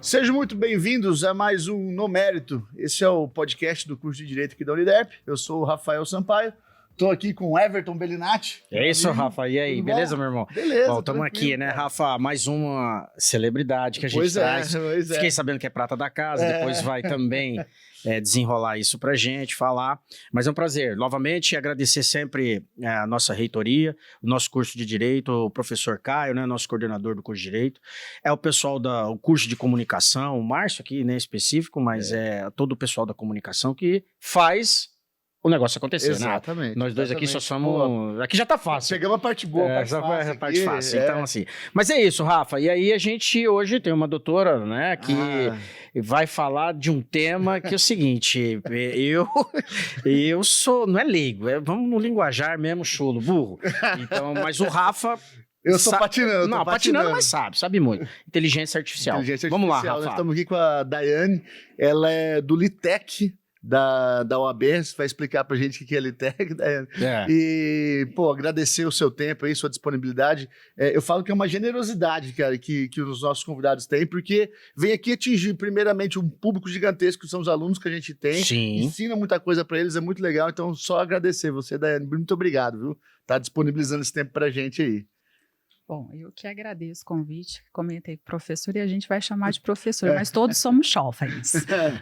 Sejam muito bem-vindos a mais um No Mérito. Esse é o podcast do curso de Direito aqui da Uniderp. Eu sou o Rafael Sampaio. Estou aqui com o Everton Bellinati. É isso, Rafa. E aí, tudo beleza, meu irmão? Beleza. Bom, estamos aqui, né, Rafa? Mais uma celebridade que a gente traz. Fiquei sabendo que é prata da casa, depois vai também desenrolar isso pra gente, falar. Mas é um prazer. Novamente, agradecer sempre a nossa reitoria, o nosso curso de Direito, o professor Caio, né, nosso coordenador do curso de Direito. É o pessoal do curso de comunicação, o Márcio aqui, né, específico, mas é todo o pessoal da comunicação que faz o negócio acontecer, exatamente, né? Nós dois aqui só somos... Aqui já tá fácil. Chegamos a parte boa, a parte fácil. Então, assim... Mas é isso, Rafa. E aí a gente hoje tem uma doutora, né, que vai falar de um tema que é o seguinte, eu sou... Não é leigo, vamos no linguajar mesmo, chulo, burro. Então, mas o Rafa... Eu sou patinando. Não, patinando, mas sabe muito. Inteligência artificial. Vamos lá, Rafa. Nós estamos aqui com a Daiane, ela é do LITEC, da OAB, você vai explicar pra gente o que é LITEC, Daiane. E, agradecer o seu tempo aí, sua disponibilidade. Eu falo que é uma generosidade, cara, que os nossos convidados têm, porque vem aqui atingir, primeiramente, um público gigantesco, que são os alunos que a gente tem. Sim. Ensina muita coisa pra eles, é muito legal. Então, só agradecer você, Daiane. Muito obrigado, viu? Tá disponibilizando esse tempo pra gente aí. Bom, eu que agradeço o convite, comentei professor e a gente vai chamar de professor, mas todos somos jovens,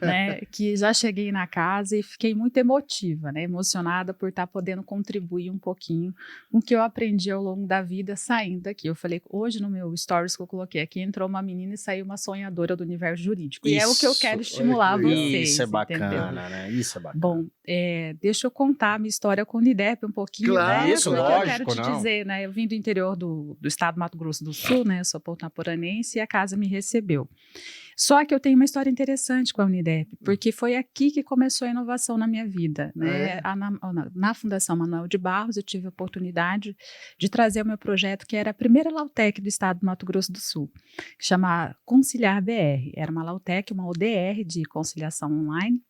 né? Que já cheguei na casa e fiquei muito emotiva, né? Emocionada por estar podendo contribuir um pouquinho com o que eu aprendi ao longo da vida saindo daqui. Eu falei, hoje no meu stories que eu coloquei aqui, entrou uma menina e saiu uma sonhadora do universo jurídico. Isso, e é o que eu quero estimular vocês. Isso é bacana, entendeu? né? Isso é bacana. Bom, deixa eu contar a minha história com o Uniderp um pouquinho, claro, né? Isso, porque lógico, eu quero te dizer, né? Eu vim do interior do estado do Mato Grosso do Sul, né? Eu sou porto-naporanense e a casa me recebeu. Só que eu tenho uma história interessante com a Uniderp, porque foi aqui que começou a inovação na minha vida, né? Na Fundação Manuel de Barros, eu tive a oportunidade de trazer o meu projeto, que era a primeira Lautec do estado do Mato Grosso do Sul, que chama Conciliar BR. Era uma Lautec, uma ODR de conciliação online.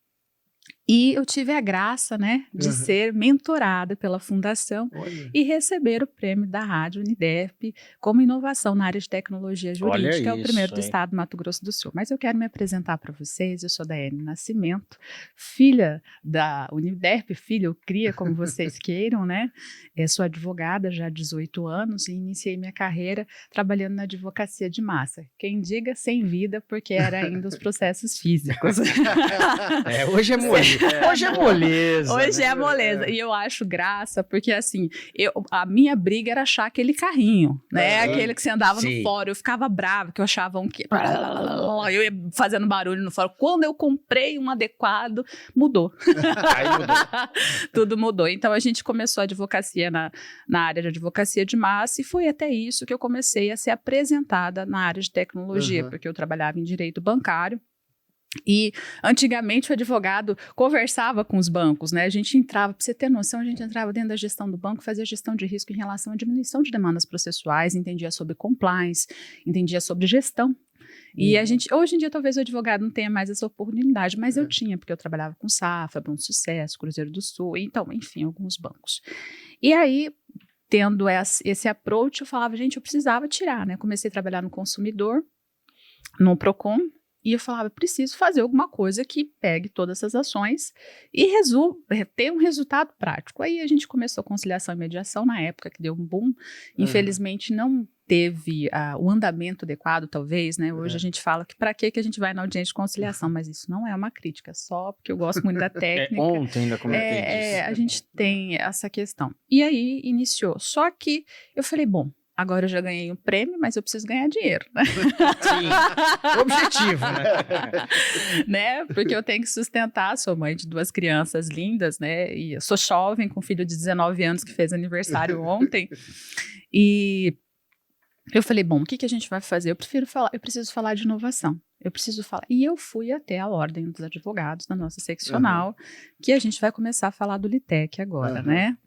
E eu tive a graça, né, de ser mentorada pela Fundação e receber o prêmio da Rádio Uniderp como inovação na área de tecnologia jurídica, é o primeiro do estado do Mato Grosso do Sul. Mas eu quero me apresentar para vocês, eu sou Daiane Nascimento, filha da Uniderp, filha ou cria, como vocês queiram, né? Sou advogada já há 18 anos e iniciei minha carreira trabalhando na advocacia de massa. Quem diga sem vida, porque era ainda os processos físicos. Hoje é moleza. Hoje é moleza. Hoje é moleza. E eu acho graça, porque assim, a minha briga era achar aquele carrinho, né? Aquele que você andava no fórum. Eu ficava brava, que eu achava eu ia fazendo barulho no fórum. Quando eu comprei um adequado, mudou. Aí mudou. Tudo mudou. Então a gente começou a advocacia na área de advocacia de massa e foi até isso que eu comecei a ser apresentada na área de tecnologia, porque eu trabalhava em direito bancário. E antigamente o advogado conversava com os bancos, né? A gente entrava, para você ter noção, a gente entrava dentro da gestão do banco, fazia gestão de risco em relação à diminuição de demandas processuais, entendia sobre compliance, entendia sobre gestão. E a gente, hoje em dia, talvez o advogado não tenha mais essa oportunidade, mas eu tinha, porque eu trabalhava com Safra, Bom Sucesso, Cruzeiro do Sul, então, enfim, alguns bancos. E aí, tendo esse approach, eu falava, gente, eu precisava tirar, né? Comecei a trabalhar no consumidor, no Procon. E eu falava, preciso fazer alguma coisa que pegue todas essas ações e ter um resultado prático. Aí a gente começou a conciliação e mediação na época, que deu um boom. Infelizmente não teve o andamento adequado, talvez, né? Hoje a gente fala que para que a gente vai na audiência de conciliação, mas isso não é uma crítica, só porque eu gosto muito da técnica. Ontem ainda comentei disso. A gente tem essa questão. E aí iniciou. Só que eu falei, bom, agora eu já ganhei um prêmio, mas eu preciso ganhar dinheiro, né? Sim, objetivo, né? Porque eu tenho que sustentar, sou mãe de 2 crianças lindas, né? E eu sou jovem, com um filho de 19 anos que fez aniversário ontem. E eu falei, bom, o que a gente vai fazer? Eu preciso falar de inovação. Eu preciso falar. E eu fui até a Ordem dos Advogados, da nossa seccional, que a gente vai começar a falar do LITEC agora, né?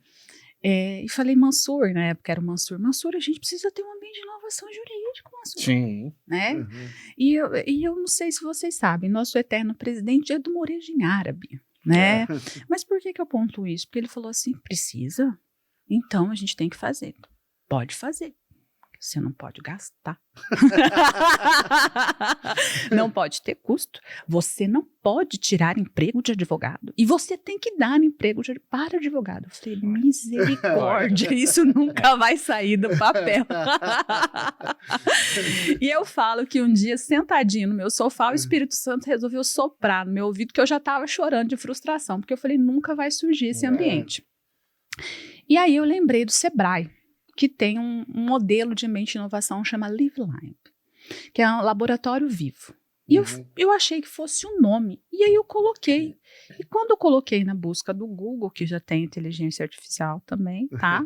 E falei, Mansur, na época era o Mansur, a gente precisa ter um ambiente de inovação jurídica, Mansur. Sim. Né? E eu não sei se vocês sabem, nosso eterno presidente é de uma origem árabe, né? Mas por que eu pontuo isso? Porque ele falou assim, precisa? Então a gente tem que fazer. Pode fazer. você não pode gastar. Não pode ter custo. Você não pode tirar emprego de advogado. E você tem que dar emprego para advogado. Eu falei, misericórdia, isso nunca vai sair do papel. E eu falo que um dia, sentadinho no meu sofá, o Espírito Santo resolveu soprar no meu ouvido, que eu já estava chorando de frustração, porque eu falei, nunca vai surgir esse ambiente. E aí eu lembrei do Sebrae, que tem um modelo de ambiente de inovação que chama LiveLine, que é um laboratório vivo. E eu achei que fosse um nome. E aí eu coloquei. E quando eu coloquei na busca do Google, que já tem inteligência artificial também, tá?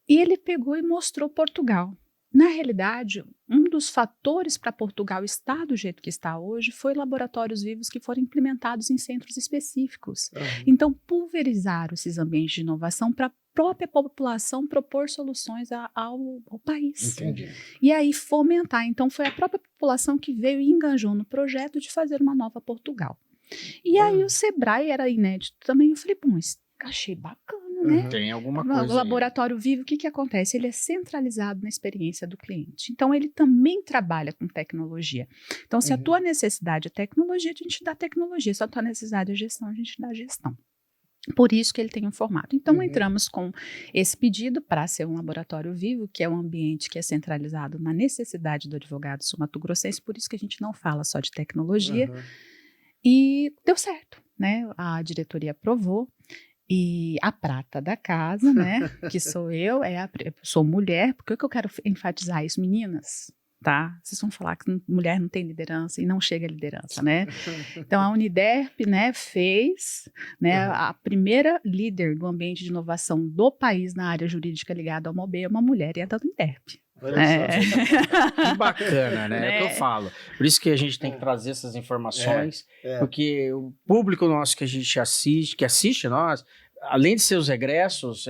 E ele pegou e mostrou Portugal. Na realidade, um dos fatores para Portugal estar do jeito que está hoje foi laboratórios vivos que foram implementados em centros específicos. Então, pulverizaram esses ambientes de inovação para a própria população propor soluções ao país. Entendi. E aí fomentar. Então, foi a própria população que veio e enganjou no projeto de fazer uma nova Portugal. E aí o Sebrae era inédito também. Eu falei, bom, achei bacana, né? Tem alguma coisa. O laboratório vivo, o que acontece? Ele é centralizado na experiência do cliente. Então, ele também trabalha com tecnologia. Então, se a tua necessidade é tecnologia, a gente dá tecnologia. Se a tua necessidade é gestão, a gente dá gestão. Por isso que ele tem um formato. Então, entramos com esse pedido para ser um laboratório vivo, que é um ambiente que é centralizado na necessidade do advogado sul-mato-grossense, por isso que a gente não fala só de tecnologia. E deu certo, né? A diretoria aprovou. E a prata da casa, né, que sou eu sou mulher. Por que eu quero enfatizar isso? Meninas, tá? Vocês vão falar que mulher não tem liderança e não chega a liderança, né? Então, a Uniderp, né, fez, né, a primeira líder do ambiente de inovação do país na área jurídica ligada ao MOB é uma mulher, e é da Uniderp. Que bacana, né? É o que eu falo. Por isso que a gente tem que trazer essas informações, porque o público nosso que a gente assiste, que assiste nós, além de ser os egressos,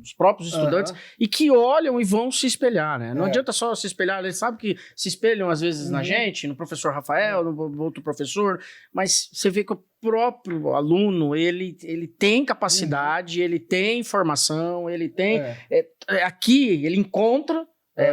os próprios estudantes, e que olham e vão se espelhar, né? Não adianta só se espelhar, eles sabem que se espelham às vezes na gente, no professor Rafael, no outro professor, mas você vê que o próprio aluno, ele tem capacidade, ele tem informação, ele tem... aqui, ele encontra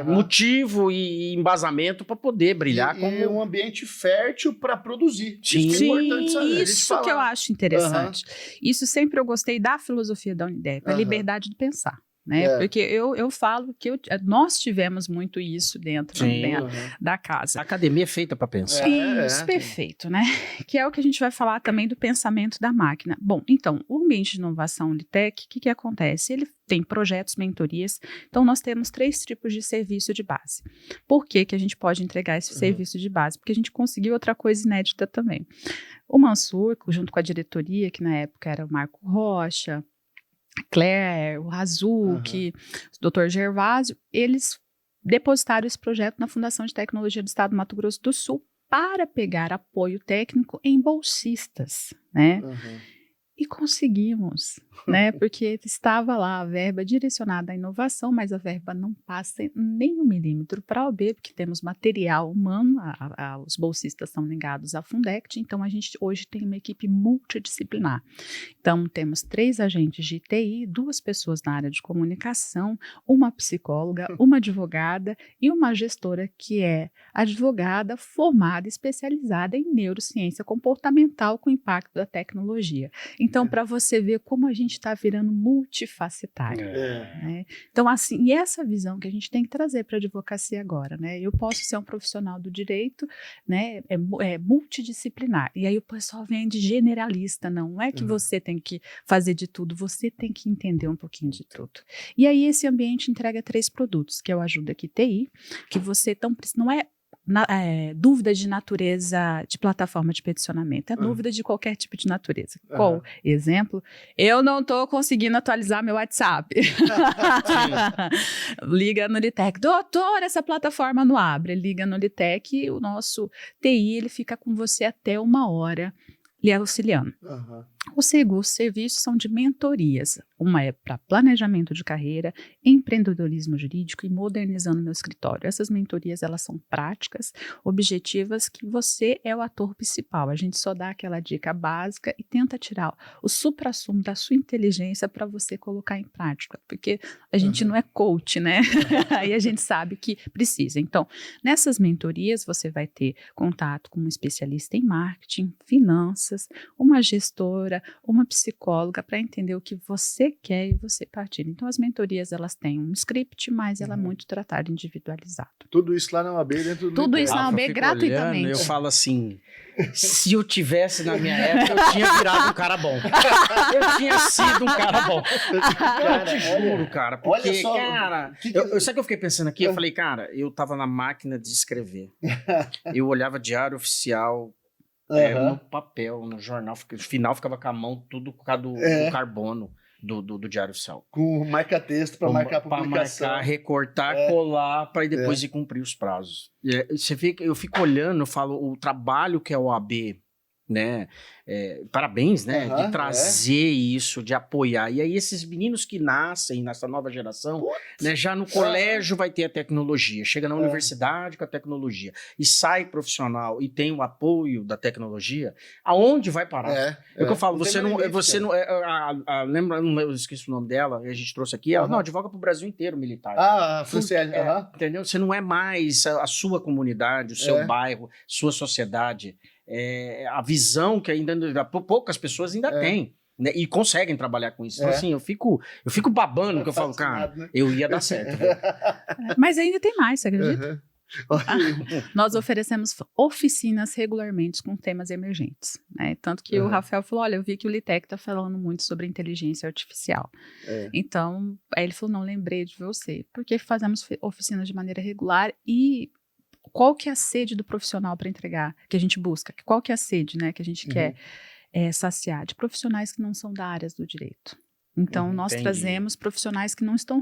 motivo e embasamento para poder brilhar como um ambiente fértil para produzir. Sim, isso é importante saber. Isso que eu acho interessante. Isso sempre eu gostei da filosofia da Uniderp, a liberdade de pensar. Né? Porque eu falo que nós tivemos muito isso dentro da casa. A academia é feita para pensar. Isso, perfeito, né? Que é o que a gente vai falar também do pensamento da máquina. Bom, então, o ambiente de inovação Unitec, o que acontece? Ele tem projetos, mentorias. Então, nós temos 3 tipos de serviço de base. Por que a gente pode entregar esse serviço de base? Porque a gente conseguiu outra coisa inédita também. O Mansur, junto com a diretoria, que na época era o Marco Rocha, Claire, o Razuki, o Dr. Gervásio, eles depositaram esse projeto na Fundação de Tecnologia do Estado do Mato Grosso do Sul para pegar apoio técnico em bolsistas, né? E conseguimos, né? Porque estava lá a verba direcionada à inovação, mas a verba não passa nem 1 milímetro para a OAB, porque temos material humano, os bolsistas são ligados à Fundect, então a gente hoje tem uma equipe multidisciplinar. Então, temos 3 agentes de TI, 2 pessoas na área de comunicação, uma psicóloga, uma advogada e uma gestora que é advogada formada, especializada em neurociência comportamental com impacto da tecnologia. Então, para você ver como a gente está virando multifacetário. Né? Então, assim, e essa visão que a gente tem que trazer para a advocacia agora, né? Eu posso ser um profissional do direito, né? É multidisciplinar. E aí o pessoal vem de generalista, não é que você tem que fazer de tudo, você tem que entender um pouquinho de tudo. E aí esse ambiente entrega 3 produtos, que é o Ajuda Aqui TI, que você não é dúvida de natureza de plataforma de peticionamento, é dúvida de qualquer tipo de natureza. Qual exemplo? Eu não estou conseguindo atualizar meu WhatsApp. Liga no Litec. Doutor, essa plataforma não abre. Liga no Litec e o nosso TI ele fica com você até 1 hora lhe auxiliando. Os serviços são de mentorias. Uma é para planejamento de carreira, empreendedorismo jurídico e modernizando meu escritório. Essas mentorias, elas são práticas, objetivas, que você é o ator principal. A gente só dá aquela dica básica e tenta tirar o suprassumo da sua inteligência para você colocar em prática, porque a gente não é coach, né? Aí a gente sabe que precisa. Então, nessas mentorias, você vai ter contato com um especialista em marketing, finanças, uma gestora, uma psicóloga, para entender o que você quer e você partilha. Então, as mentorias, elas têm um script, mas ela é muito tratada individualizado. Tudo isso lá na OAB, dentro do Tudo isso na OAB gratuitamente. Eu falo assim, se eu tivesse na minha época, eu tinha virado um cara bom. Eu tinha sido um cara bom. Eu te juro, cara. Porque, olha só, cara, sabe o que eu fiquei pensando aqui? Eu falei, cara, eu tava na máquina de escrever. Eu olhava Diário Oficial, no papel, no jornal, no final ficava com a mão tudo por causa do carbono do Diário Oficial. Com marca-texto para marcar a publicação. Para marcar, recortar, colar, para depois ir cumprir os prazos. Eu fico olhando, eu falo, o trabalho que é o OAB, né? Parabéns, né? De trazer isso, de apoiar. E aí esses meninos que nascem nessa nova geração, né, já no colégio vai ter a tecnologia, chega na universidade com a tecnologia e sai profissional e tem o apoio da tecnologia, aonde vai parar? É o que eu falo, você não lembra, eu esqueci o nome dela, a gente trouxe aqui, ela não advoga para o Brasil inteiro, militar. Entendeu? Você não é mais a sua comunidade, o seu bairro, sua sociedade. A visão que ainda poucas pessoas ainda têm, né, e conseguem trabalhar com isso. Então, assim, eu fico babando, que eu falo, cara, né? Eu ia dar certo. Mas ainda tem mais, você acredita? Nós oferecemos oficinas regularmente com temas emergentes, né? Tanto que o Rafael falou, olha, eu vi que o LITEC está falando muito sobre inteligência artificial. Então, aí ele falou, não, lembrei de você, porque fazemos oficinas de maneira regular. E qual que é a sede do profissional para entregar, que a gente busca? Qual que é a sede, né, que a gente quer saciar? De profissionais que não são da área do direito. Então, nós trazemos profissionais que não estão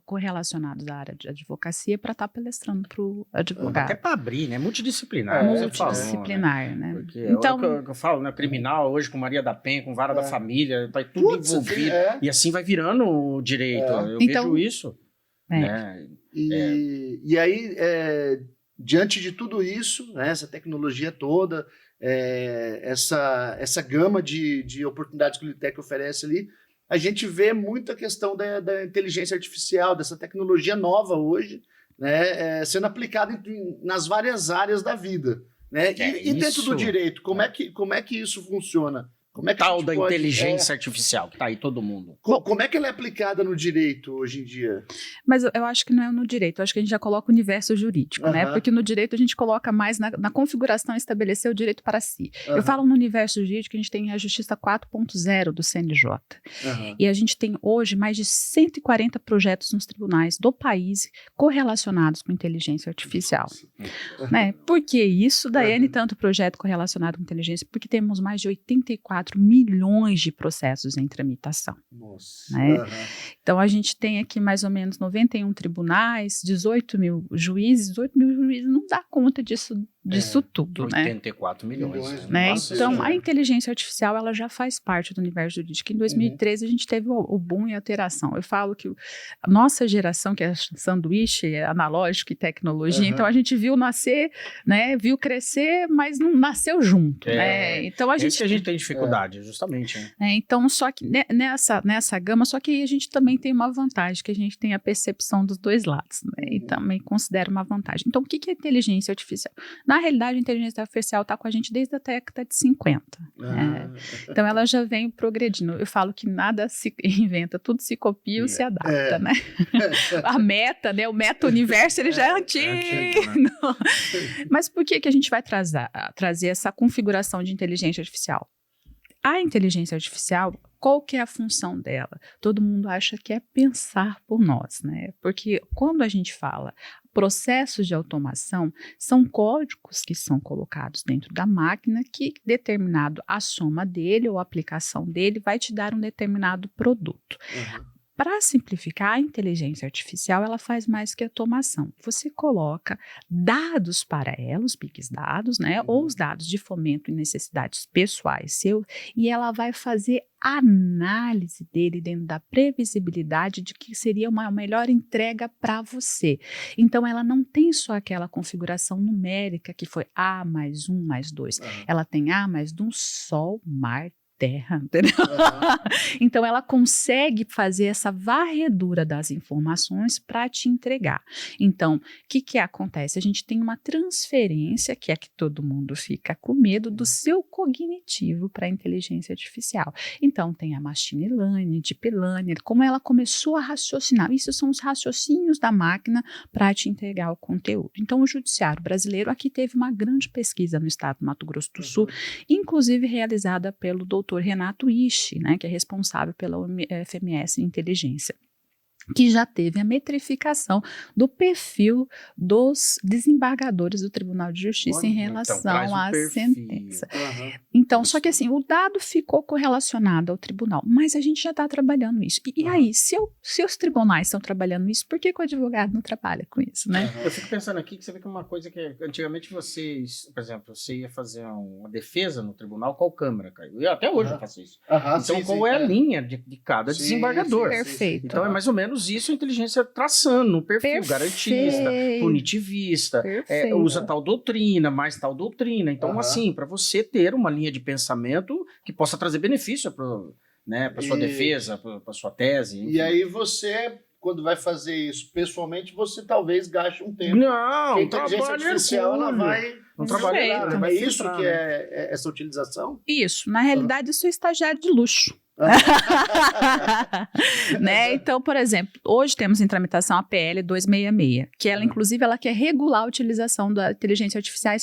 correlacionados à área de advocacia para estar palestrando para o advogado. Até para abrir, né? Multidisciplinar. Multidisciplinar, né? Porque então, é o que eu falo, né? Criminal, hoje com Maria da Penha, com Vara da Família, vai tudo envolvido. E assim vai virando o direito. Eu vejo isso. Né? E aí... diante de tudo isso, né, essa tecnologia toda, essa gama de oportunidades que o LITEC oferece ali, a gente vê muita questão da inteligência artificial, dessa tecnologia nova hoje, né, sendo aplicada nas várias áreas da vida. Né? E dentro do direito, como é que isso funciona? Como é que tal da inteligência artificial, que tá aí todo mundo. Como é que ela é aplicada no direito hoje em dia? Mas eu acho que não é no direito, eu acho que a gente já coloca o universo jurídico, né? Porque no direito a gente coloca mais na configuração estabelecer o direito para si. Eu falo no universo jurídico, a gente tem a Justiça 4.0 do CNJ. E a gente tem hoje mais de 140 projetos nos tribunais do país correlacionados com inteligência artificial. Né? Por que isso, Daiane, tanto projeto correlacionado com inteligência? Porque temos mais de 84 milhões de processos em tramitação. Nossa. Né? Então, a gente tem aqui mais ou menos 91 tribunais, 18 mil juízes não dá conta disso tudo, 84 milhões. Né? Então, a inteligência artificial, ela já faz parte do universo jurídico. Em 2013, a gente teve o boom e a alteração. Eu falo que a nossa geração, que é sanduíche, analógico e tecnologia, então a gente viu nascer, né, viu crescer, mas não nasceu junto. Né? Então, isso que a gente tem dificuldade, justamente. Né? Então, só que nessa gama, só que aí a gente também tem uma vantagem, que a gente tem a percepção dos dois lados, né? E também considera uma vantagem. Então, o que é inteligência artificial? Na realidade, a inteligência artificial está com a gente desde a década de 50. Então, ela já vem progredindo. Eu falo que nada se inventa, tudo se copia e se adapta, né? A meta, né? O meta-universo, ele já é antigo. Né? Mas por que a gente vai trazer essa configuração de inteligência artificial? A inteligência artificial, qual que é a função dela? Todo mundo acha que é pensar por nós, né? Porque quando a gente fala processos de automação, são códigos que são colocados dentro da máquina que, determinado a soma dele ou a aplicação dele, vai te dar um determinado produto. Para simplificar, a inteligência artificial, ela faz mais que automação. Você coloca dados para ela, os big dados, né, ou os dados de fomento e necessidades pessoais seu, e ela vai fazer análise dele dentro da previsibilidade de que seria uma melhor entrega para você. Então, ela não tem só aquela configuração numérica que foi A mais 1 mais 2. Ela tem A mais 1, Sol, Mar, Terra, entendeu? Então, ela consegue fazer essa varredura das informações para te entregar. Então, o que acontece? A gente tem uma transferência, que é que todo mundo fica com medo, do seu cognitivo para a inteligência artificial. Então, tem a machine learning, deep learning, como ela começou a raciocinar. Isso são os raciocínios da máquina para te entregar o conteúdo. Então, o Judiciário Brasileiro aqui teve uma grande pesquisa no estado do Mato Grosso do Sul, inclusive realizada pelo Dr. Renato Ishi, né, que é responsável pela FMS Inteligência, que já teve a metrificação do perfil dos desembargadores do Tribunal de Justiça em relação à sentença. Então, só que assim, o dado ficou correlacionado ao tribunal, mas a gente já está trabalhando isso. E aí, se os tribunais estão trabalhando isso, por que o advogado não trabalha com isso, né? Eu fico pensando aqui que você vê que é uma coisa que antigamente vocês, por exemplo, você ia fazer uma defesa no tribunal, qual câmara, Caio? Eu até hoje eu faço isso. Então, qual é a linha de cada desembargador? Perfeito. Então, é mais ou menos isso a inteligência traçando um perfil garantista, punitivista, usa tal doutrina, mais tal doutrina. Então, assim, para você ter uma linha de pensamento que possa trazer benefício para sua defesa, para sua tese. Enfim. E aí você, quando vai fazer isso pessoalmente, você talvez gaste um tempo. Não, a inteligência artificial ela vai... Não trabalha nada, é isso que é essa utilização? Isso. Na realidade, eu sou estagiário de luxo. Né? Então, por exemplo, hoje temos em tramitação a PL 266, que ela, inclusive, ela quer regular a utilização da inteligência artificial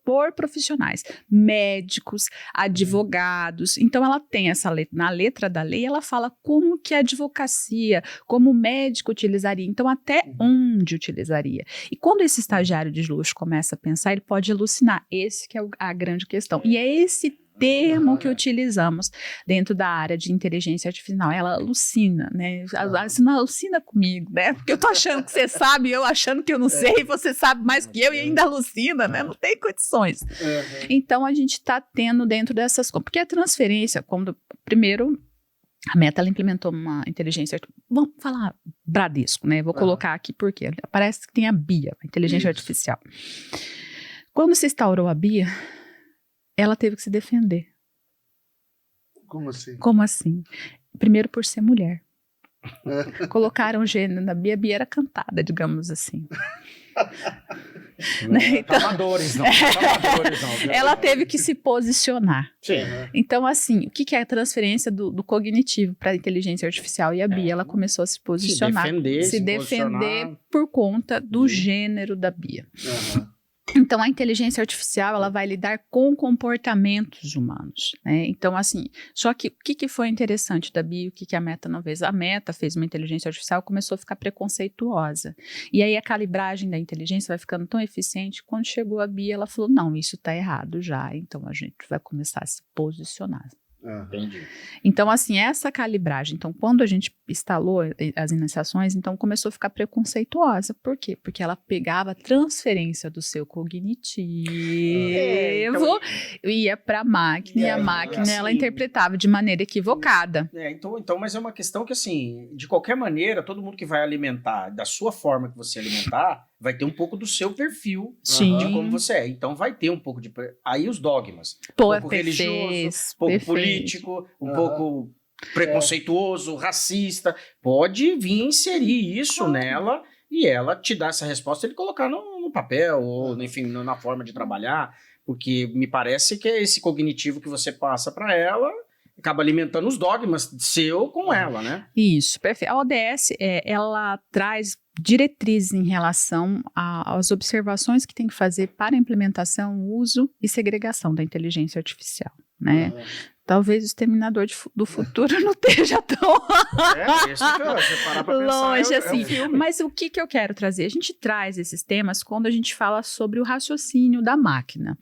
por profissionais, médicos, advogados. Então, ela tem essa letra, na letra da lei, ela fala como que a advocacia, como o médico utilizaria, então até onde utilizaria. E quando esse estagiário de luxo começa a pensar, ele pode alucinar. Esse que é a grande questão. E é esse termo que utilizamos dentro da área de inteligência artificial. Ela alucina, né? Alucina comigo, né? Porque eu tô achando que você sabe, eu achando que eu não sei, você sabe mais que eu e ainda alucina, né? Não tem condições. Então, a gente está tendo dentro dessas coisas. Porque a transferência, primeiro, a Meta ela implementou uma inteligência artificial. Vamos falar Bradesco, né? Vou colocar aqui porque parece que tem a BIA, a inteligência artificial. Quando se instaurou a BIA, ela teve que se defender. Como assim? Como assim? Primeiro por ser mulher. Colocaram gênero na Bia, a Bia era cantada, digamos assim. Então, amadores, não. Ela teve que se posicionar. Sim. Então, assim, o que é a transferência do cognitivo para a inteligência artificial? E a Bia, ela começou a se posicionar. Se defender por conta do gênero da Bia. Então, a inteligência artificial, ela vai lidar com comportamentos humanos, né? Então, assim, só que o que foi interessante da BIA, o que a Meta não fez? A Meta fez uma inteligência artificial e começou a ficar preconceituosa. E aí, a calibragem da inteligência vai ficando tão eficiente, quando chegou a BIA, ela falou, não, isso está errado já, então a gente vai começar a se posicionar. Entendi. Então, assim, essa calibragem. Então, quando a gente instalou as iniciações, então começou a ficar preconceituosa. Por quê? Porque ela pegava a transferência do seu cognitivo, ia para a máquina, e a máquina, assim, ela interpretava de maneira equivocada. Então, mas é uma questão que, assim, de qualquer maneira, todo mundo que vai alimentar, da sua forma que você alimentar, vai ter um pouco do seu perfil de como você é. Então, vai ter um pouco de... Aí os dogmas. Um pouco religioso, um pouco político, um pouco preconceituoso, racista. Pode vir inserir isso nela e ela te dar essa resposta, ele colocar no papel, ou, enfim, na forma de trabalhar. Porque me parece que é esse cognitivo que você passa para ela... acaba alimentando os dogmas seu com ela, né? Isso, perfeito. A ODS, ela traz diretrizes em relação às observações que tem que fazer para a implementação, uso e segregação da inteligência artificial, né? Talvez o Exterminador do Futuro não esteja tão você parar pra longe pensar, assim. Mas o que eu quero trazer? A gente traz esses temas quando a gente fala sobre o raciocínio da máquina.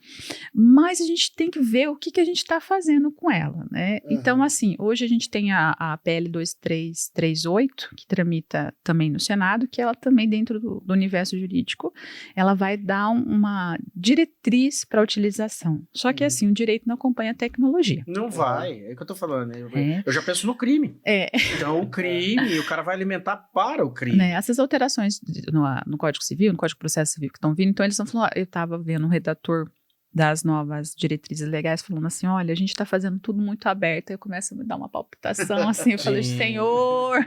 Mas a gente tem que ver o que a gente está fazendo com ela, né? Então, assim, hoje a gente tem a PL 2338, que tramita também no Senado, que ela também, dentro do universo jurídico, ela vai dar uma diretriz para a utilização. Só que, assim, o direito não acompanha a tecnologia. Não vai, é o que eu tô falando. Eu já penso no crime. Então, o crime, o cara vai alimentar para o crime. Né? Essas alterações no Código Civil, no Código de Processo Civil que estão vindo, então eles estão falando, eu estava vendo um redator das novas diretrizes legais falando assim, olha, a gente está fazendo tudo muito aberto, aí eu começo a me dar uma palpitação, assim, eu falei, Senhor,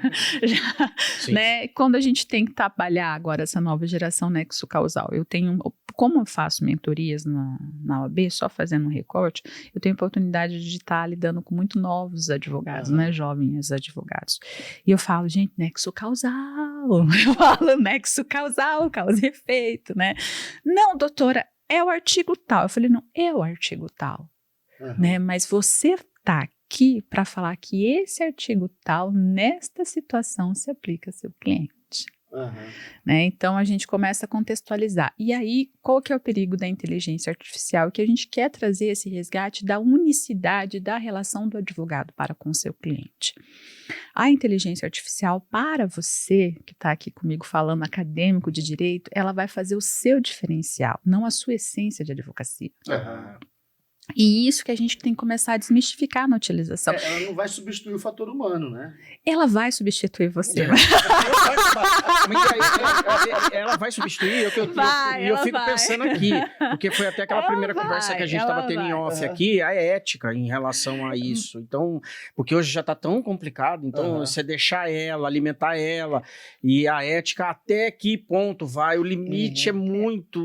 né? Quando a gente tem que trabalhar agora essa nova geração nexo causal, eu tenho, como eu faço mentorias na OAB, só fazendo um recorte, eu tenho a oportunidade de estar lidando com muito novos advogados, né, jovens advogados, e eu falo, gente, nexo causal, eu falo nexo causal, causa e efeito, né? Não, doutora, é o artigo tal. Eu falei, não, é o artigo tal, né? Mas você está aqui para falar que esse artigo tal, nesta situação, se aplica ao seu cliente. Né? Então, a gente começa a contextualizar. E aí, qual que é o perigo da inteligência artificial? Que a gente quer trazer esse resgate da unicidade da relação do advogado para com o seu cliente. A inteligência artificial, para você, que está aqui comigo falando acadêmico de direito, ela vai fazer o seu diferencial, não a sua essência de advocacia. E isso que a gente tem que começar a desmistificar na utilização. Ela não vai substituir o fator humano, né? Ela vai substituir você. Ela vai substituir, eu fico pensando aqui, porque foi até aquela primeira conversa que a gente estava tendo em off aqui, a ética em relação a isso. Então, porque hoje já está tão complicado, então você deixar ela, alimentar ela, e a ética até que ponto vai, o limite é muito...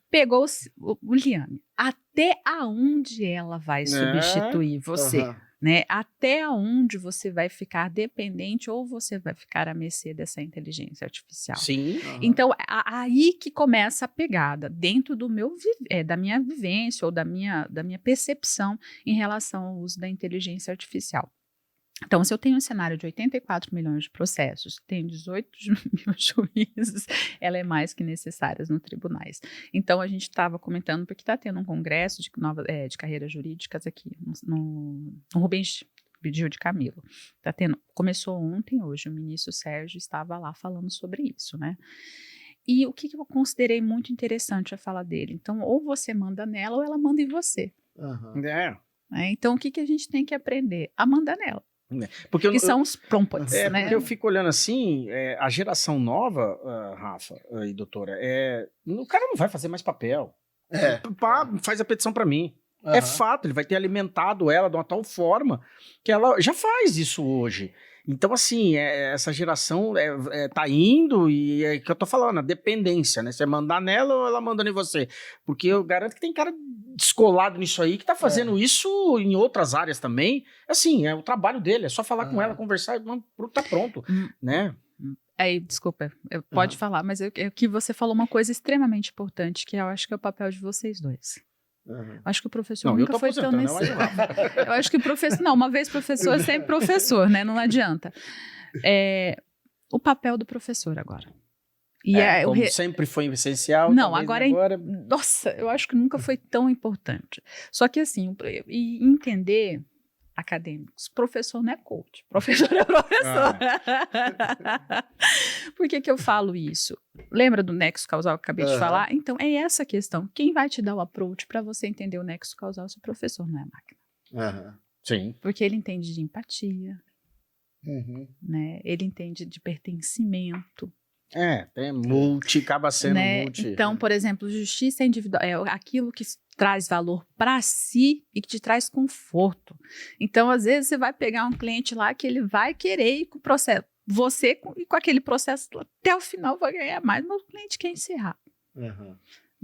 Pegou o Liane, até aonde ela vai substituir você, né? Até aonde você vai ficar dependente ou você vai ficar à mercê dessa inteligência artificial. Sim. Então, aí que começa a pegada, dentro do da minha vivência ou da minha percepção em relação ao uso da inteligência artificial. Então, se eu tenho um cenário de 84 milhões de processos, tenho 18 mil juízes, ela é mais que necessária nos tribunais. Então, a gente estava comentando, porque está tendo um congresso de carreiras jurídicas aqui no Rubens Gil de Camilo. Começou ontem, hoje o ministro Sérgio estava lá falando sobre isso, né? E o que eu considerei muito interessante a fala dele? Então, ou você manda nela ou ela manda em você. Então, o que a gente tem que aprender? A mandar nela. Que são os prompts, né? Porque eu fico olhando assim, a geração nova, Rafa e doutora, o cara não vai fazer mais papel. Faz a petição para mim. É fato, ele vai ter alimentado ela de uma tal forma que ela já faz isso hoje. Então, assim, essa geração tá indo e é que eu tô falando, a dependência, né? Você mandar nela ou ela mandando em você? Porque eu garanto que tem cara descolado nisso aí que tá fazendo isso em outras áreas também. Assim, é o trabalho dele, é só falar com ela, conversar, tá pronto, né? Aí, desculpa, pode falar, mas que você falou uma coisa extremamente importante, que eu acho que é o papel de vocês dois. Acho que o professor nunca foi tão eu acho que o professor... Não, uma vez professor, sempre professor, né? Não adianta. O papel do professor agora. Como sempre foi essencial. Não, agora... Nossa, eu acho que nunca foi tão importante. Só que assim, e entender... acadêmicos, professor não é coach, professor é professor. Por que eu falo isso? Lembra do nexo causal que eu acabei de falar? Então, é essa questão. Quem vai te dar o approach para você entender o nexo causal é o seu professor, não é a máquina. Sim. Porque ele entende de empatia, né? Ele entende de pertencimento. Acaba sendo multi. Então, por exemplo, justiça individual é aquilo que traz valor para si e que te traz conforto. Então, às vezes, você vai pegar um cliente lá que ele vai querer ir com o processo. Você, com aquele processo até o final, vai ganhar mais, mas o cliente quer encerrar.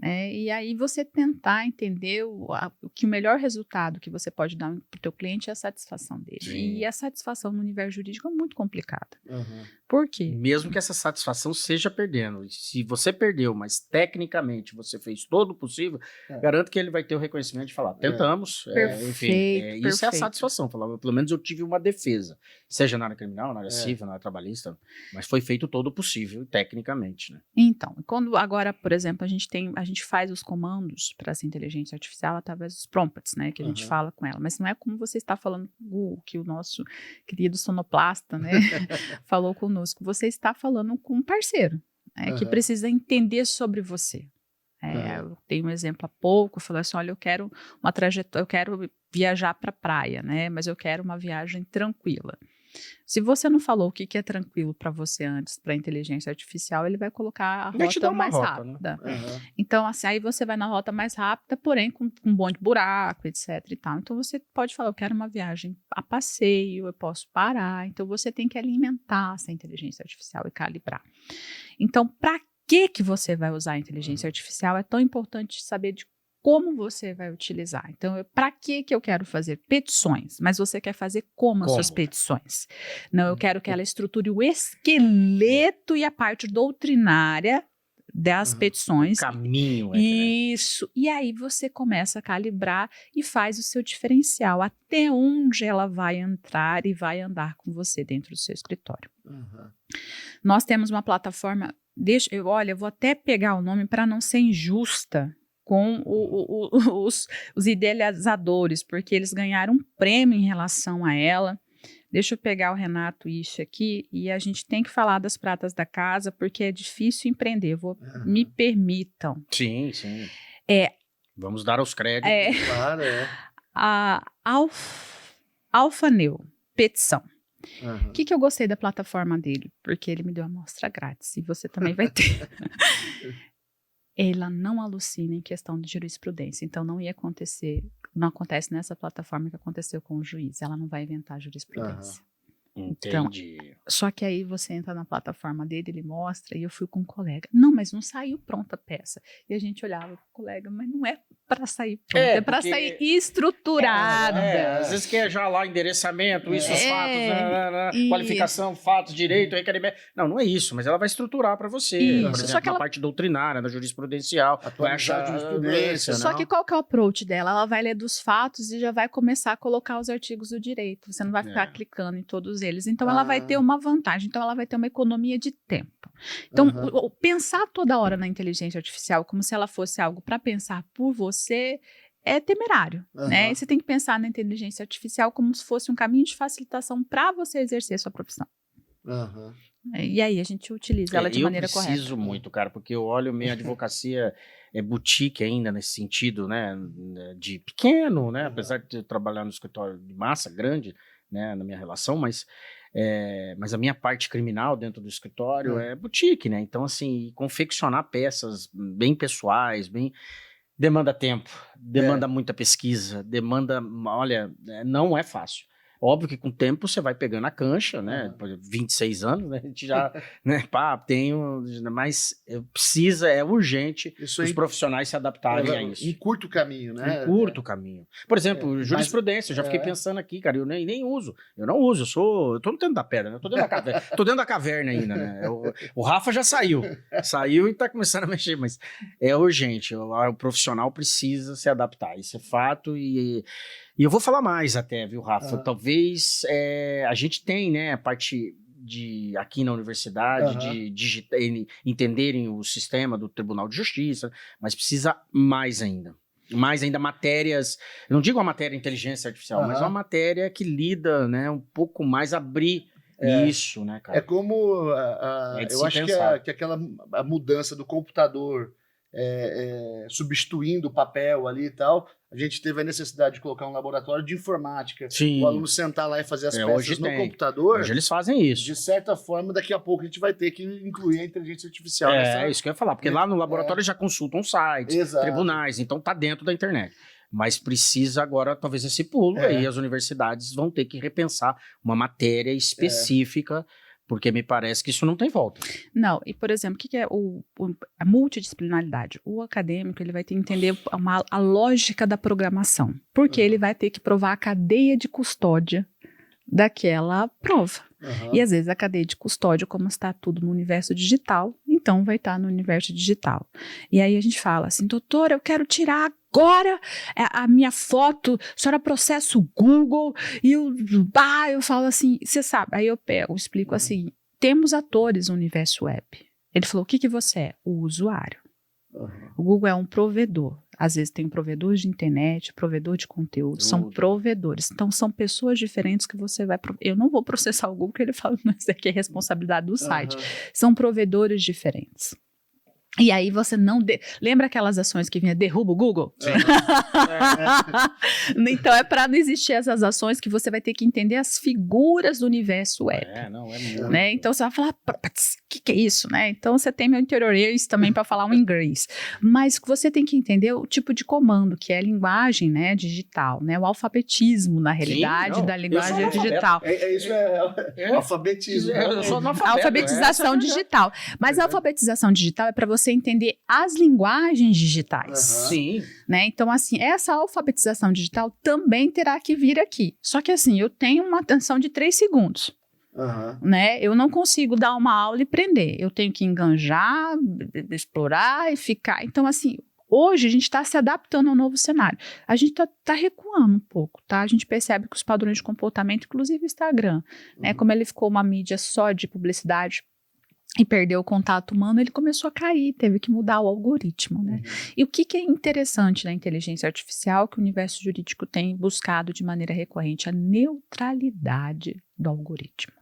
E aí você tentar entender que o melhor resultado que você pode dar para o teu cliente é a satisfação dele. Sim. E a satisfação no universo jurídico é muito complicada. Uhum. Por quê? Mesmo que essa satisfação seja perdendo. Se você perdeu, mas tecnicamente você fez todo o possível, garanto que ele vai ter o reconhecimento de falar, tentamos. Perfeito, isso é a satisfação. Falar, pelo menos eu tive uma defesa. Seja na área criminal, na área civil, na área trabalhista, mas foi feito todo o possível, tecnicamente, né? Então, quando agora, por exemplo, a gente faz os comandos para essa inteligência artificial através dos prompts, né, que a gente fala com ela, mas não é como você está falando com o Google, que o nosso querido sonoplasta, né, falou conosco. Você está falando com um parceiro, que precisa entender sobre você. Eu dei um exemplo há pouco, eu falei assim, olha, eu quero uma trajetória, eu quero viajar para a praia, né, mas eu quero uma viagem tranquila. Se você não falou o que é tranquilo para você antes, para a inteligência artificial, ele vai colocar a rota mais rápida. Né? Então, assim, aí você vai na rota mais rápida, porém com um monte de buraco, etc e tal. Então, você pode falar, eu quero uma viagem a passeio, eu posso parar. Então, você tem que alimentar essa inteligência artificial e calibrar. Então, para que você vai usar a inteligência artificial? É tão importante saber de como você vai utilizar. Então, para que eu quero fazer petições? Mas você quer fazer como as suas petições? Não, eu quero que ela estruture o esqueleto e a parte doutrinária das petições. O caminho. Isso. E aí você começa a calibrar e faz o seu diferencial. Até onde ela vai entrar e vai andar com você dentro do seu escritório. Nós temos uma plataforma... eu vou até pegar o nome para não ser injusta com os idealizadores, porque eles ganharam um prêmio em relação a ela. Deixa eu pegar o Renato Isch aqui, e a gente tem que falar das pratas da casa, porque é difícil empreender. Me permitam. Sim. Vamos dar os créditos. Claro, A Alfaneu, petição. O que eu gostei da plataforma dele? Porque ele me deu a amostra grátis, e você também vai ter. Ela não alucina em questão de jurisprudência, então não acontece nessa plataforma que aconteceu com o juiz, ela não vai inventar jurisprudência. Entendi. Então, só que aí você entra na plataforma dele, ele mostra, e eu fui com um colega, não, mas não saiu pronta a peça. E a gente olhava pro colega, mas não é para sair pronta, é para sair estruturada. Às vezes quer já lá endereçamento, os fatos, qualificação, fatos, direito, requerimento. Não é isso, mas ela vai estruturar para você. Por exemplo, só que na parte doutrinária, na jurisprudencial, vai achar jurisprudência. Só que qual que é o approach dela? Ela vai ler dos fatos e já vai começar a colocar os artigos do direito. Você não vai ficar clicando em todos eles. Então, ela vai ter uma vantagem. Então, ela vai ter uma economia de tempo. Então, pensar toda hora na inteligência artificial como se ela fosse algo para pensar por você é temerário, né? E você tem que pensar na inteligência artificial como se fosse um caminho de facilitação para você exercer a sua profissão. E aí, a gente utiliza ela de maneira correta. Eu preciso muito, cara, porque eu olho minha advocacia é boutique ainda nesse sentido, né? De pequeno, né? Apesar de eu trabalhar no escritório de massa grande, né, na minha relação, mas a minha parte criminal dentro do escritório é boutique, né? Então, assim, confeccionar peças bem pessoais, demanda tempo, demanda muita pesquisa, olha, não é fácil. Óbvio que com o tempo você vai pegando a cancha, né? 26 anos, né? A gente já, né? Mas é urgente os profissionais se adaptarem a isso. Um curto caminho, né? Um curto caminho. Por exemplo, jurisprudência, eu já fiquei pensando aqui, cara, eu nem uso. Eu não uso, eu tô dentro da pedra, né? Eu tô dentro da caverna, tô dentro da caverna ainda, né? O Rafa já saiu e tá começando a mexer, mas é urgente, o profissional precisa se adaptar, isso é fato. E eu vou falar mais até, viu, Rafa? Talvez a gente tem, né, a parte de aqui na universidade, de entenderem o sistema do Tribunal de Justiça, mas precisa mais ainda matérias, eu não digo uma matéria inteligência artificial, mas uma matéria que lida, né, um pouco mais abrir isso, né, cara? É como, eu acho que aquela a mudança do computador substituindo o papel ali e tal, a gente teve a necessidade de colocar um laboratório de informática, o aluno sentar lá e fazer as peças no computador. Hoje eles fazem isso. De certa forma, daqui a pouco a gente vai ter que incluir a inteligência artificial. É isso que eu ia falar, porque lá no laboratório já consultam sites, tribunais, então tá dentro da internet. Mas precisa agora, talvez, esse pulo aí, as universidades vão ter que repensar uma matéria específica Porque me parece que isso não tem volta. Não, e por exemplo, o que é a multidisciplinaridade? O acadêmico ele vai ter que entender a lógica da programação, porque ele vai ter que provar a cadeia de custódia daquela prova. E às vezes a cadeia de custódia, como está tudo no universo digital, então vai estar no universo digital. E aí a gente fala assim, doutora, eu quero tirar agora a minha foto, a senhora processa o Google, e eu falo assim, você sabe, aí eu explico assim, temos atores no universo web. Ele falou, o que você é? O usuário. O Google é um provedor. Às vezes tem um provedor de internet, provedor de conteúdo, são provedores. Então, são pessoas diferentes que você vai... Eu não vou processar o Google, porque ele fala, não, isso aqui é responsabilidade do site. São provedores diferentes. E aí você não... Lembra aquelas ações que vinha derruba o Google? Então é para não existir essas ações que você vai ter que entender as figuras do universo web. Muito. Né? Então você vai falar, o que é isso? Né? Então você tem meu interiorês também para falar um inglês. Mas você tem que entender o tipo de comando, que é a linguagem, né, digital, né? O alfabetismo, na realidade, da linguagem digital. Isso é alfabetismo. Eu sou analfabeto. A alfabetização digital. Mas a alfabetização digital é para você entender as linguagens digitais. Sim. Né? Então, assim, essa alfabetização digital também terá que vir aqui. Só que, assim, eu tenho uma atenção de 3 segundos. Né? Eu não consigo dar uma aula e prender. Eu tenho que enganjar, explorar e ficar. Então, assim, hoje a gente está se adaptando ao novo cenário. A gente está recuando um pouco, tá? A gente percebe que os padrões de comportamento, inclusive o Instagram, né? Como ele ficou uma mídia só de publicidade e perdeu o contato humano, ele começou a cair, teve que mudar o algoritmo, né? E o que é interessante na inteligência artificial, que o universo jurídico tem buscado de maneira recorrente? A neutralidade do algoritmo.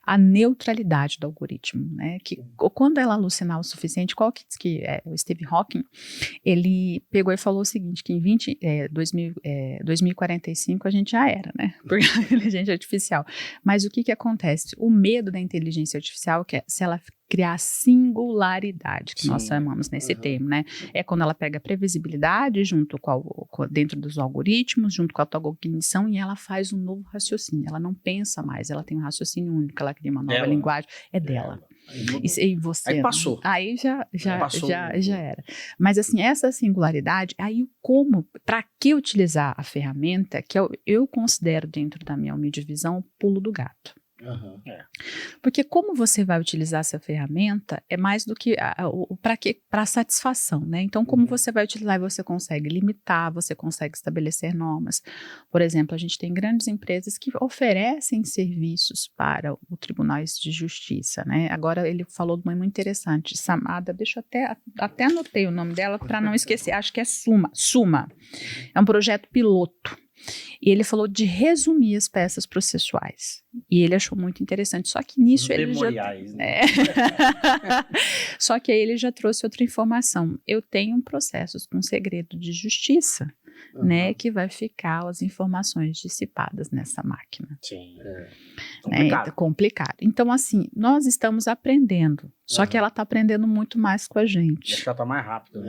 A neutralidade do algoritmo, né? Que quando ela alucinar o suficiente, qual que é o Stephen Hawking, ele pegou e falou o seguinte, que em 2045 a gente já era, né? Porque a inteligência artificial. Mas o que acontece? O medo da inteligência artificial é se ela criar singularidade, que nós chamamos nesse termo, né? É quando ela pega a previsibilidade junto dentro dos algoritmos, junto com a tua cognição, e ela faz um novo raciocínio. Ela não pensa mais, ela tem um raciocínio único, ela cria uma nova linguagem, é dela. E você... Aí passou. Aí já era. Mas assim, essa singularidade, aí para que utilizar a ferramenta, que eu considero dentro da minha humilde visão o pulo do gato. Porque como você vai utilizar essa ferramenta é mais do que para satisfação, né? Então, como você vai utilizar, você consegue limitar, você consegue estabelecer normas. Por exemplo, a gente tem grandes empresas que oferecem serviços para o tribunais de justiça, né? Agora ele falou de uma muito interessante, Samada, deixa eu até anotei o nome dela para não esquecer, acho que é Suma. É um projeto piloto. E ele falou de resumir as peças processuais. E ele achou muito interessante. Só que nisso ele memoriais, né? Só que aí ele já trouxe outra informação. Eu tenho processos com segredo de justiça, né? Que vai ficar as informações dissipadas nessa máquina. Sim. Complicado. Então, assim, nós estamos aprendendo. Só que ela está aprendendo muito mais com a gente. Acho que ela está mais rápida. Né?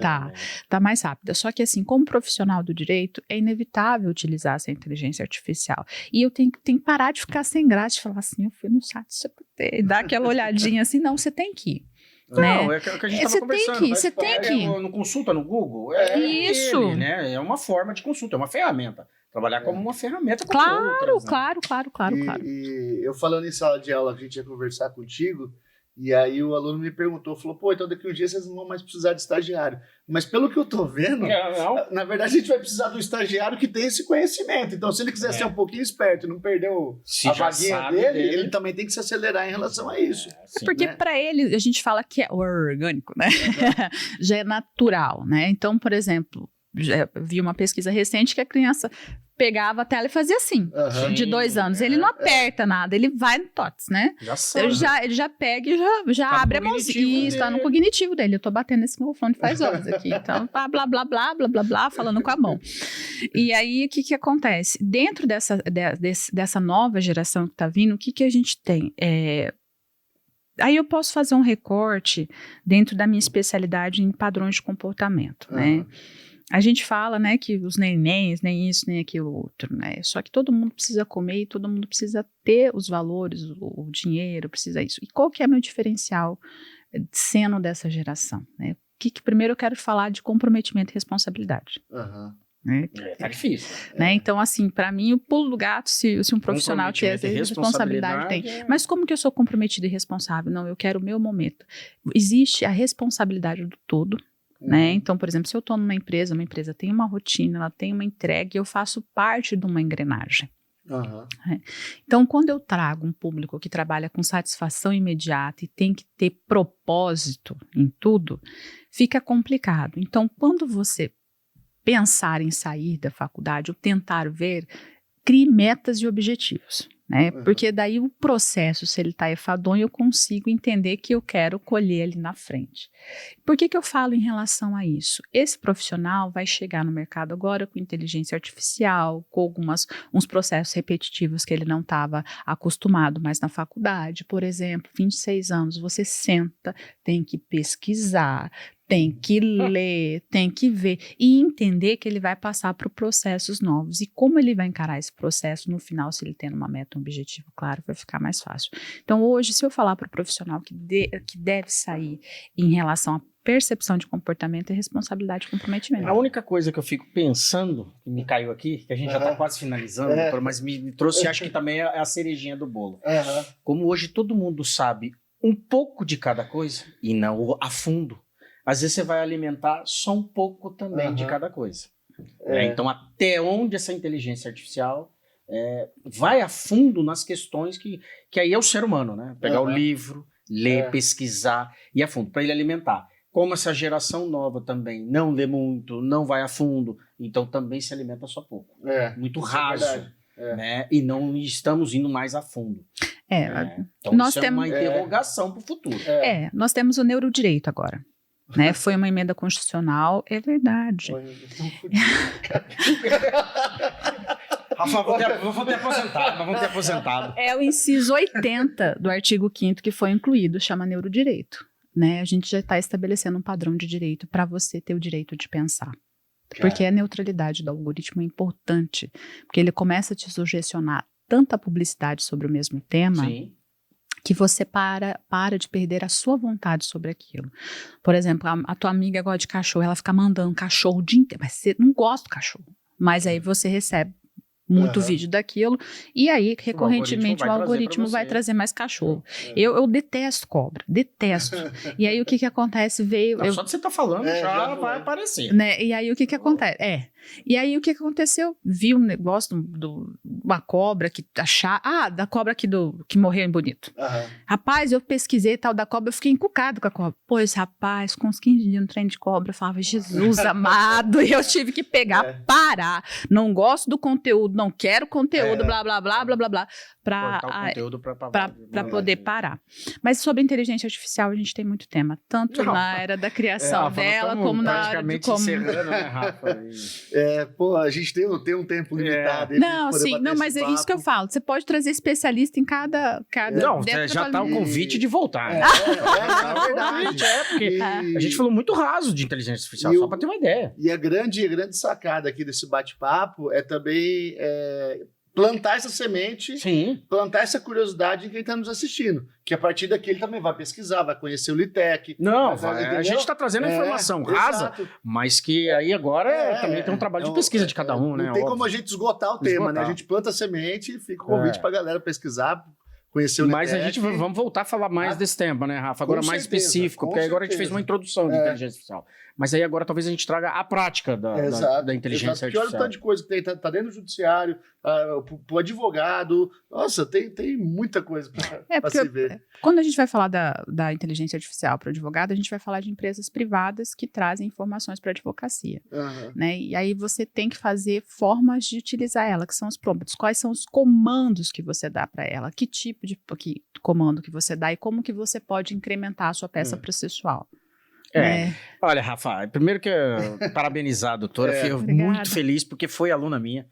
Tá mais rápida. Só que assim, como profissional do direito, é inevitável utilizar essa inteligência artificial. E eu tenho que parar de ficar sem graça, de falar assim, eu fui no site do CPT, e dar aquela olhadinha assim, não, você tem que ir. Não, é o que a gente estava conversando. Você tem que ir. Não consulta no Google? Isso. Ele, né? É uma forma de consulta, é uma ferramenta. Trabalhar como uma ferramenta como outras, né? Claro. E eu falando em sala de aula, a gente ia conversar contigo, e aí o aluno me perguntou, falou, então daqui um dia vocês não vão mais precisar de estagiário. Mas pelo que eu tô vendo, na verdade a gente vai precisar do estagiário que tem esse conhecimento. Então se ele quiser ser um pouquinho esperto e não perder a vaguinha dele, ele também tem que se acelerar em relação a isso. Porque para ele, a gente fala que é orgânico, né? Já é natural, né? Então, por exemplo, já vi uma pesquisa recente que a criança pegava a tela e fazia assim, de 2 anos. Ele não aperta nada, ele vai no TOTS, né? Já sabe. Ele já pega e já abre a mãozinha. Isso, tá no cognitivo dele. Eu tô batendo nesse microfone faz horas aqui. Então, blá, blá, blá, blá, blá, blá, blá, falando com a mão. E aí, o que acontece? Dentro dessa nova geração que tá vindo, o que a gente tem? Aí eu posso fazer um recorte dentro da minha especialidade em padrões de comportamento, né? A gente fala, né, que os nenéns, nem isso, nem aquilo outro, né? Só que todo mundo precisa comer e todo mundo precisa ter os valores, o dinheiro, precisa isso. E qual que é meu diferencial sendo dessa geração, né? Primeiro eu quero falar de comprometimento e responsabilidade. Né? Tá difícil. Né? Então, assim, para mim, o pulo do gato, se um profissional tiver essa responsabilidade, tem. Mas como que eu sou comprometido e responsável? Não, eu quero o meu momento. Existe a responsabilidade do todo, né? Então, por exemplo, se eu estou numa empresa tem uma rotina, ela tem uma entrega e eu faço parte de uma engrenagem. Então, quando eu trago um público que trabalha com satisfação imediata e tem que ter propósito em tudo, fica complicado. Então, quando você pensar em sair da faculdade ou tentar ver, crie metas e objetivos, né? Porque daí o processo, se ele está enfadonho, eu consigo entender que eu quero colher ali na frente. Por que eu falo em relação a isso? Esse profissional vai chegar no mercado agora com inteligência artificial, com uns processos repetitivos que ele não estava acostumado mais na faculdade. Por exemplo, 26 anos, você senta, tem que pesquisar, tem que ler, tem que ver e entender que ele vai passar por processos novos. E como ele vai encarar esse processo no final, se ele tem uma meta, um objetivo claro, vai ficar mais fácil. Então, hoje, se eu falar para o profissional que deve sair em relação à percepção de comportamento e responsabilidade e comprometimento. A única coisa que eu fico pensando, que me caiu aqui, que a gente já está quase finalizando, mas me trouxe, acho que também é a cerejinha do bolo. Como hoje todo mundo sabe um pouco de cada coisa e não a fundo, às vezes você vai alimentar só um pouco também de cada coisa. Então, até onde essa inteligência artificial vai a fundo nas questões que aí é o ser humano, né? Pegar o livro, ler, pesquisar e ir a fundo, para ele alimentar. Como essa geração nova também não lê muito, não vai a fundo, então também se alimenta só pouco. Muito raso. Né? E não estamos indo mais a fundo. Então, nós temos uma interrogação para o futuro. Nós temos o neurodireito agora. Né? Foi uma emenda constitucional, é verdade. Rafa, vou ter aposentado, nós vamos ter aposentado. É o inciso 80 do artigo 5º que foi incluído, chama neurodireito. Né? A gente já está estabelecendo um padrão de direito para você ter o direito de pensar. Porque a neutralidade do algoritmo é importante, porque ele começa a te sugestionar tanta publicidade sobre o mesmo tema. Sim. Que você para de perder a sua vontade sobre aquilo. Por exemplo, a tua amiga gosta de cachorro, ela fica mandando cachorro o dia inteiro, mas você não gosta do cachorro. Mas aí você recebe muito vídeo daquilo, e aí, recorrentemente, o algoritmo vai trazer mais cachorro. Eu detesto cobra, detesto. E aí, o que acontece? Só de você tá falando, já vai aparecer. Né? E aí, o que acontece? E aí, o que aconteceu? Vi um negócio uma cobra que da cobra que morreu em Bonito. Rapaz, eu pesquisei tal da cobra, eu fiquei encucado com a cobra. Pois, rapaz, com uns 15 dias no trem de cobra, eu falava, Jesus amado, e eu tive que parar. Não gosto do conteúdo, não quero conteúdo, blá, blá, blá, blá, blá, blá, para poder parar. Mas sobre inteligência artificial, a gente tem muito tema, tanto na era da criação dela, como na área de como... encerrando, né, Rafa? A gente tem um tempo limitado. Mas é isso que eu falo. Você pode trazer especialista em cada Não, já tá o convite de voltar. É verdade. Porque a gente falou muito raso de inteligência artificial, só para ter uma ideia. E a grande sacada aqui desse bate-papo é também plantar essa semente, plantar essa curiosidade em quem está nos assistindo. Que a partir daqui ele também vai pesquisar, vai conhecer o LITEC. A gente está trazendo informação rasa, mas que aí agora também tem um trabalho de pesquisa de cada um, né? Não tem como a gente esgotar o tema, né? A gente planta a semente e fica o convite para a galera pesquisar, conhecer o LITEC. Mas a gente vamos voltar a falar mais desse tema, né, Rafa? Agora mais específico, porque agora a gente fez uma introdução de inteligência artificial. Mas aí agora talvez a gente traga a prática da inteligência artificial. Porque olha o tanto de coisa que tem, tá dentro do judiciário, pro advogado. Nossa, tem muita coisa para se ver. Quando a gente vai falar da inteligência artificial para o advogado, a gente vai falar de empresas privadas que trazem informações para a advocacia. Né? E aí você tem que fazer formas de utilizar ela, que são os prompts. Quais são os comandos que você dá para ela? Que tipo de comando que você dá e como que você pode incrementar a sua peça processual. Olha, Rafa, primeiro que parabenizar a doutora, fiquei muito feliz porque foi aluna minha,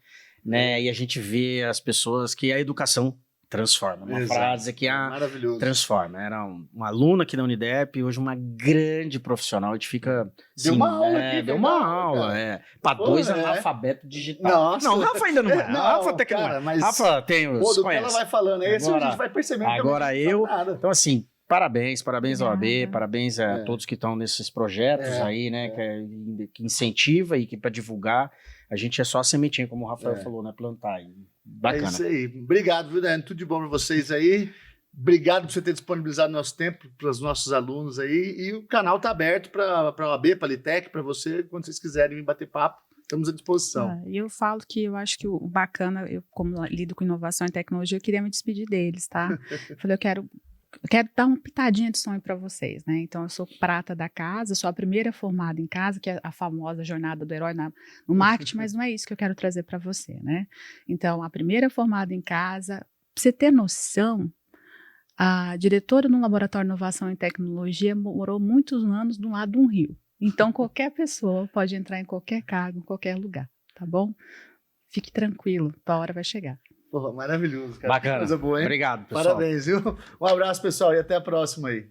né? E a gente vê as pessoas que a educação transforma. Uma Exato. frase que Maravilhoso. transforma. Era uma aluna aqui da Unidep, hoje uma grande profissional. A gente fica... Deu uma aula aqui. Deu uma aula, Para dois analfabeto digital. Nossa. Não, o Rafa ainda não é. Não, Rafa até que não é. mas... Rafa tem os... Pô, do que ela vai falando aí, agora, a gente vai percebendo que agora eu... Então, assim, parabéns à OAB, parabéns a todos que estão nesses projetos aí, né, que incentiva e que para divulgar, a gente é só a sementinha, como o Rafael falou, né, plantar. Bacana. É isso aí. Obrigado, viu, Daiane? Tudo de bom para vocês aí. Obrigado por você ter disponibilizado nosso tempo para os nossos alunos aí. E o canal está aberto para a OAB, para a Litec, para você, quando vocês quiserem vir bater papo. Estamos à disposição. E eu falo que eu acho que o bacana, eu como lido com inovação e tecnologia, eu queria me despedir deles, tá? Eu falei, eu quero dar uma pitadinha de sonho para vocês, né? Então, eu sou prata da casa, sou a primeira formada em casa, que é a famosa jornada do herói no marketing, mas não é isso que eu quero trazer para você, né? Então, a primeira formada em casa, para você ter noção, a diretora no Laboratório de Inovação e Tecnologia morou muitos anos do lado de um rio. Então, qualquer pessoa pode entrar em qualquer cargo, em qualquer lugar, tá bom? Fique tranquilo, a hora vai chegar. Porra, maravilhoso, cara. Bacana. Que coisa boa, hein? Obrigado, pessoal. Parabéns, viu? Um abraço, pessoal, e até a próxima aí.